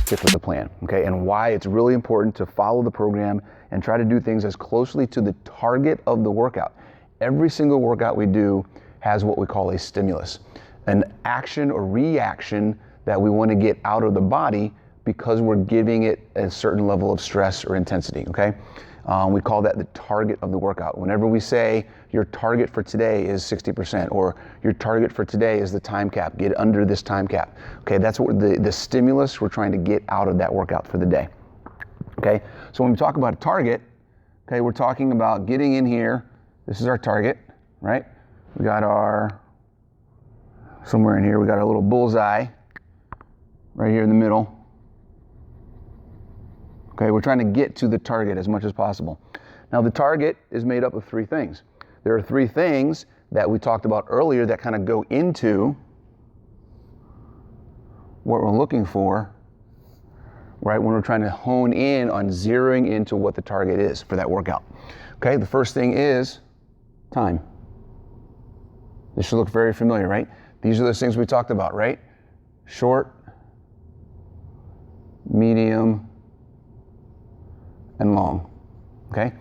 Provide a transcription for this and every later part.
stick with the plan, okay? And why it's really important to follow the program and try to do things as closely to the target of the workout. Every single workout we do has what we call a stimulus, an action or reaction that we want to get out of the body because we're giving it a certain level of stress or intensity, okay? We call that the target of the workout. Whenever we say your target for today is 60% or your target for today is the time cap, get under this time cap, okay? That's what the stimulus we're trying to get out of that workout for the day, okay? So when we talk about a target, okay, we're talking about getting in here. This is our target, right? We got somewhere in here, we got our little bullseye right here in the middle. Okay, we're trying to get to the target as much as possible. Now the target is made up of three things. There are three things that we talked about earlier that kind of go into what we're looking for, right, when we're trying to hone in on zeroing into what the target is for that workout. Okay, the first thing is time. This should look very familiar, right? These are those things we talked about, right? Short, medium, and long, okay?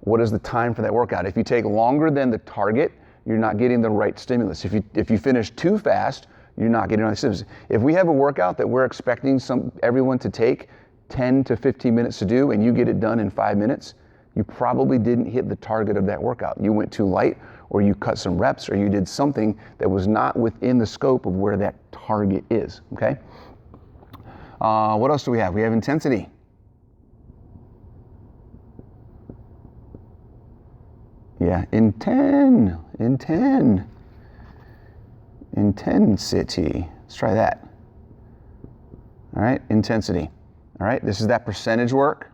What is the time for that workout? If you take longer than the target, you're not getting the right stimulus. If you finish too fast, you're not getting the right stimulus. If we have a workout that we're expecting everyone to take 10 to 15 minutes to do and you get it done in 5 minutes, you probably didn't hit the target of that workout. You went too light, or you cut some reps, or you did something that was not within the scope of where that target is, okay? What else do we have? We have intensity. Yeah, intensity. Let's try that. All right, intensity. All right, this is that percentage work,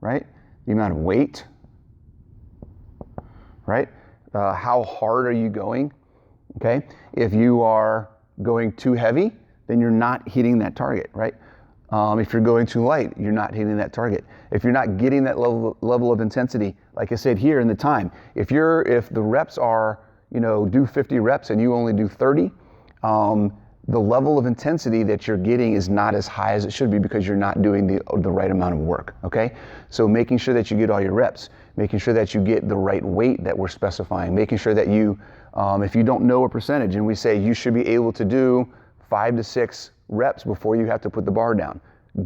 right? The amount of weight, right? How hard are you going? Okay, if you are going too heavy, then you're not hitting that target, right? If you're going too light, you're not hitting that target. If you're not getting that level of intensity, like I said here in the time, if the reps are, do 50 reps and you only do 30, the level of intensity that you're getting is not as high as it should be because you're not doing the right amount of work, okay? So making sure that you get all your reps, making sure that you get the right weight that we're specifying, making sure that you, if you don't know a percentage and we say you should be able to do 5 to 6 reps before you have to put the bar down.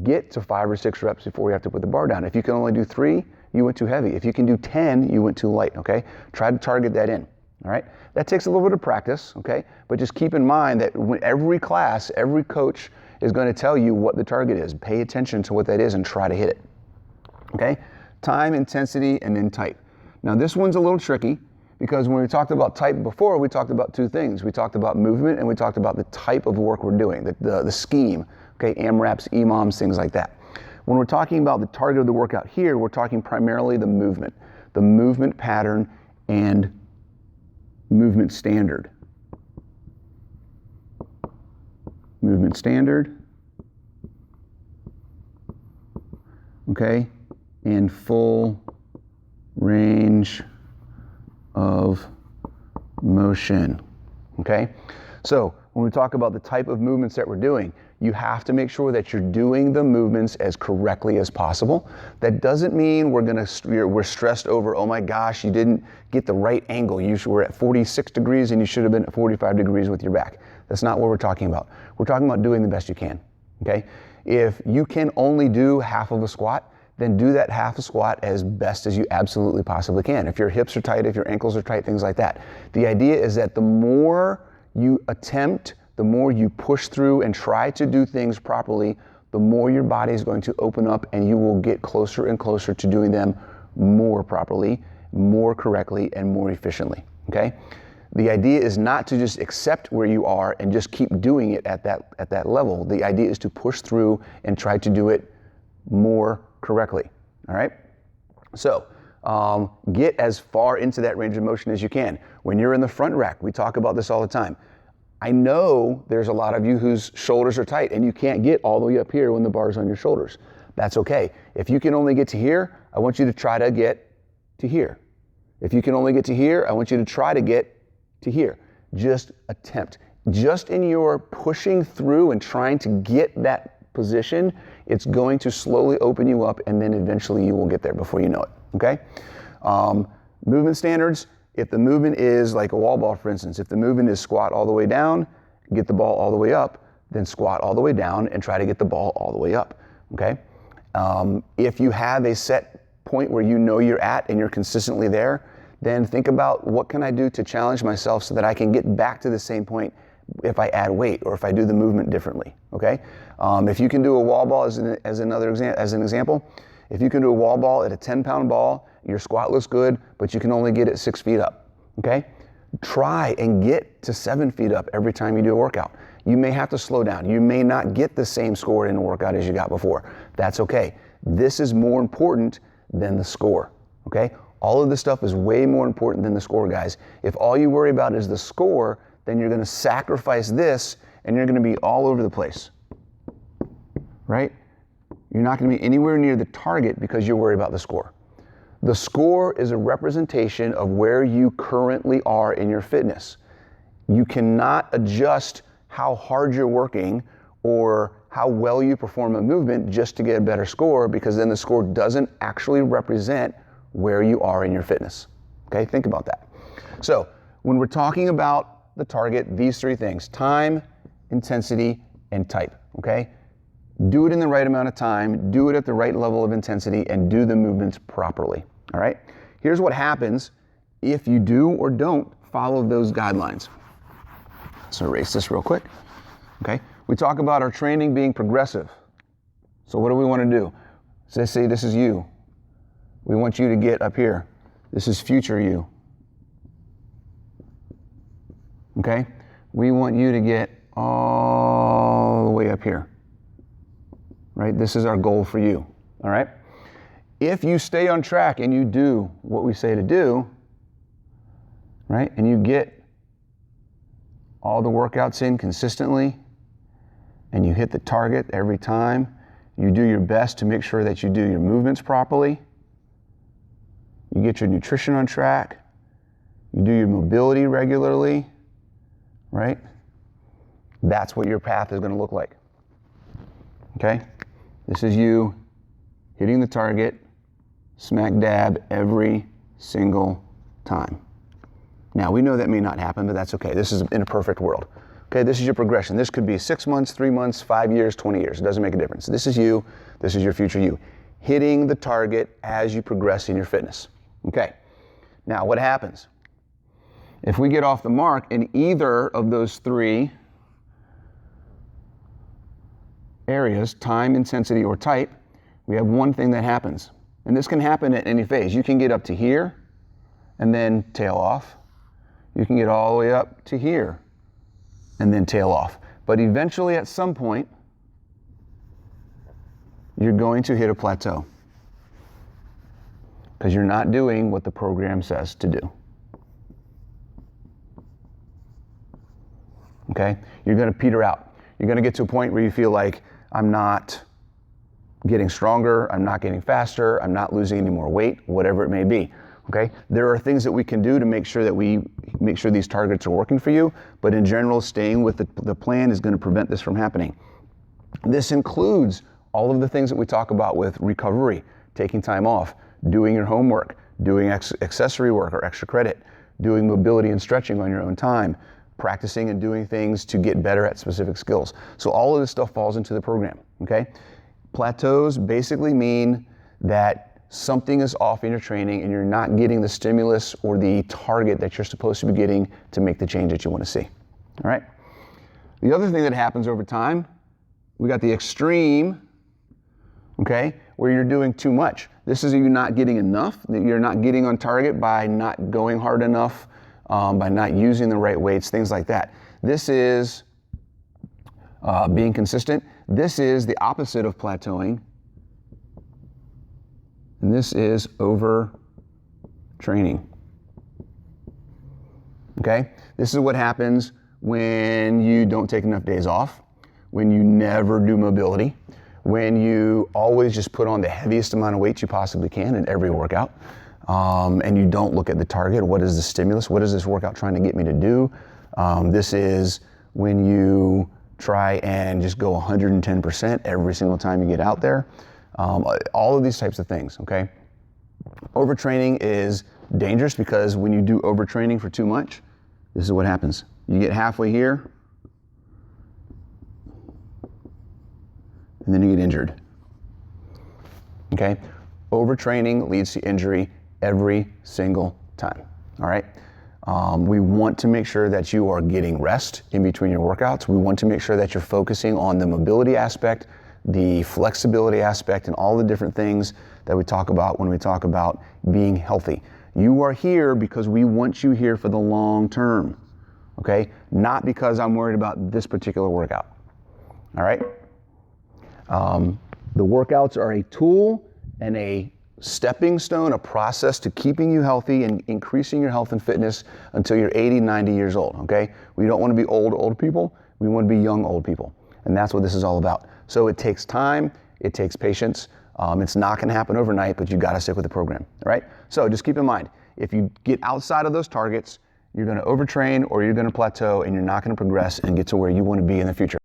Get to 5 or 6 reps before you have to put the bar down. If you can only do 3, you went too heavy. If you can do 10, you went too light, okay? Try to target that in, all right? That takes a little bit of practice, okay? But just keep in mind that every class, every coach is going to tell you what the target is. Pay attention to what that is and try to hit it, okay? Time, intensity, and then type. Now this one's a little tricky because when we talked about type before, we talked about two things. We talked about movement and we talked about the type of work we're doing, the scheme, okay, AMRAPs, EMOMs, things like that. When we're talking about the target of the workout here, we're talking primarily the movement pattern and movement standard. Movement standard, okay, and full range of motion, okay? So when we talk about the type of movements that we're doing, you have to make sure that you're doing the movements as correctly as possible. That doesn't mean we're stressed over, oh my gosh, you didn't get the right angle. You were at 46 degrees and you should have been at 45 degrees with your back. That's not what we're talking about. We're talking about doing the best you can, okay? If you can only do half of a squat, then do that half a squat as best as you absolutely possibly can. If your hips are tight, if your ankles are tight, things like that. The idea is that the more you attempt, the more you push through and try to do things properly, the more your body is going to open up and you will get closer and closer to doing them more properly, more correctly, and more efficiently, okay? The idea is not to just accept where you are and just keep doing it at that level. The idea is to push through and try to do it more correctly, all right? So get as far into that range of motion as you can. When you're in the front rack, we talk about this all the time. I know there's a lot of you whose shoulders are tight and you can't get all the way up here when the bar's on your shoulders. That's okay. If you can only get to here, I want you to try to get to here. If you can only get to here, I want you to try to get to here. Just attempt. Just in your pushing through and trying to get that position, it's going to slowly open you up, and then eventually you will get there before you know it, okay? Movement standards, if the movement is like a wall ball, for instance, if the movement is squat all the way down, get the ball all the way up, then squat all the way down and try to get the ball all the way up, okay? If you have a set point where you know you're at and you're consistently there, then think about what can I do to challenge myself so that I can get back to the same point if I add weight or if I do the movement differently, okay? If you can do a wall ball as an example, if you can do a wall ball at a 10-pound ball, your squat looks good, but you can only get it 6 feet up, okay? Try and get to 7 feet up every time you do a workout. You may have to slow down. You may not get the same score in a workout as you got before. That's okay. This is more important than the score, okay? All of this stuff is way more important than the score, guys. If all you worry about is the score, then you're gonna sacrifice this and you're gonna be all over the place, right? You're not gonna be anywhere near the target because you're worried about the score. The score is a representation of where you currently are in your fitness. You cannot adjust how hard you're working or how well you perform a movement just to get a better score, because then the score doesn't actually represent where you are in your fitness. Okay, think about that. So when we're talking about the target, these three things: time, intensity, and type, okay? Do it in the right amount of time, do it at the right level of intensity, and do the movements properly, all right? Here's what happens if you do or don't follow those guidelines. So erase this real quick, okay? We talk about our training being progressive. So what do we want to do? So let's say this is you. We want you to get up here. This is future you. Okay? We want you to get all the way up here. Right? This is our goal for you. All right? If you stay on track and you do what we say to do, right? And you get all the workouts in consistently, and you hit the target every time, you do your best to make sure that you do your movements properly, you get your nutrition on track, you do your mobility regularly, right? That's what your path is going to look like. Okay? This is you hitting the target smack dab every single time. Now, we know that may not happen, but that's okay. This is in a perfect world. Okay, this is your progression. This could be 6 months, 3 months, 5 years, 20 years. It doesn't make a difference. This is you. This is your future you. Hitting the target as you progress in your fitness. Okay, now what happens? If we get off the mark in either of those three areas, time, intensity, or type, we have one thing that happens. And this can happen at any phase. You can get up to here and then tail off. You can get all the way up to here and then tail off. But eventually at some point, you're going to hit a plateau because you're not doing what the program says to do. Okay? You're going to peter out. You're going to get to a point where you feel like, I'm not getting stronger, I'm not getting faster, I'm not losing any more weight, whatever it may be. Okay? There are things that we can do to make sure these targets are working for you, but in general, staying with the plan is going to prevent this from happening. This includes all of the things that we talk about with recovery, taking time off, doing your homework, doing accessory work or extra credit, doing mobility and stretching on your own time, practicing and doing things to get better at specific skills. So all of this stuff falls into the program, okay? Plateaus basically mean that something is off in your training and you're not getting the stimulus or the target that you're supposed to be getting to make the change that you want to see, all right? The other thing that happens over time, we got the extreme, okay, where you're doing too much. This is you not getting enough, that you're not getting on target by not going hard enough, by not using the right weights, things like that. This is being consistent. This is the opposite of plateauing. And this is overtraining. Okay? This is what happens when you don't take enough days off, when you never do mobility, when you always just put on the heaviest amount of weight you possibly can in every workout, and you don't look at the target. What is the stimulus? What is this workout trying to get me to do? This is when you try and just go 110% every single time you get out there. All of these types of things, okay? Overtraining is dangerous because when you do overtraining for too much, this is what happens. You get halfway here, and then you get injured, okay? Overtraining leads to injury every single time, all right? We want to make sure that you are getting rest in between your workouts. We want to make sure that you're focusing on the mobility aspect, the flexibility aspect, and all the different things that we talk about when we talk about being healthy. You are here because we want you here for the long term, okay? Not because I'm worried about this particular workout, all right? The workouts are a tool and a stepping stone, a process to keeping you healthy and increasing your health and fitness until you're 80, 90 years old, okay? We don't want to be old people. We want to be young old people. And that's what this is all about. So it takes time. It takes patience. It's not going to happen overnight, but you got to stick with the program, all right? So just keep in mind, if you get outside of those targets, you're going to overtrain or you're going to plateau and you're not going to progress and get to where you want to be in the future.